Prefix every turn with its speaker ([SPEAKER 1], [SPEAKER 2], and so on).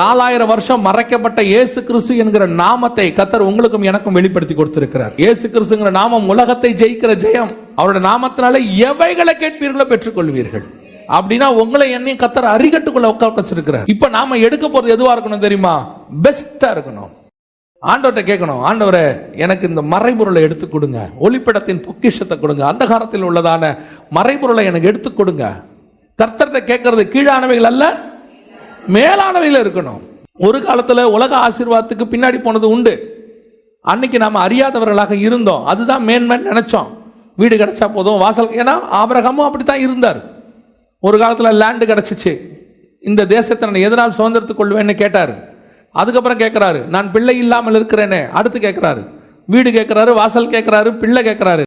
[SPEAKER 1] 4000 வருஷம் மறைக்கப்பட்ட இயேசு கிறிஸ்து என்கிற நாமத்தை கர்த்தர் உங்களுக்கும் எனக்கும் வெளிப்படுத்தி கொடுத்திருக்கிறார். இயேசு கிறிஸ்துங்கிற நாமம் உலகத்தை ஜெயிக்கிற ஜெயம். அவருடைய நாமத்தினால எவைகளை கேட்பீர்களோ பெற்றுக்கொள்வீர்கள். அப்படின்னா உங்களை என்னையும் கர்த்தர் அரிகட்டுக்குள்ள உட்கார வச்சிருக்கிறார். இப்ப நாம எடுக்க போறது எதுவா இருக்கணும் தெரியுமா? பெஸ்டா இருக்கணும். ஆண்டவர்கிட்ட கேட்கணும், ஆண்டவரே எனக்கு இந்த மறைபொருளை எடுத்து கொடுங்க, ஒளிப்படத்தின் பொக்கிஷத்தை கொடுங்க, அந்த காலத்தில் உள்ளதான மறைபொருளை எனக்கு எடுத்து கொடுங்க. கர்த்தர்கிட்ட கேட்கறது கீழானவைகள் அல்ல, மேலானவையில் இருக்கணும். ஒரு காலத்துல உலக ஆசீர்வாதத்துக்கு பின்னாடி போனது உண்டு. அன்னைக்கு நாம அறியாதவர்களாக இருந்தோம். அதுதான் மேன்மை நினைச்சோம். வீடு கிடைச்சா போதும், வாசல். ஏன்னா ஆபிரகாமும் அப்படித்தான் இருந்தார். ஒரு காலத்துல லேண்டு கிடைச்சிச்சு, இந்த தேசத்தை நான் எதனால் சுதந்திரத்துக் கொள்வேன்னு கேட்டாரு. அதுக்கப்புறம் கேட்கிறாரு, நான் பிள்ளை இல்லாமல் இருக்கிறேனே. அடுத்து கேட்கிறாரு, வீடு கேட்கிறாரு, வாசல் கேட்கிறாரு, பிள்ளை கேட்கிறாரு.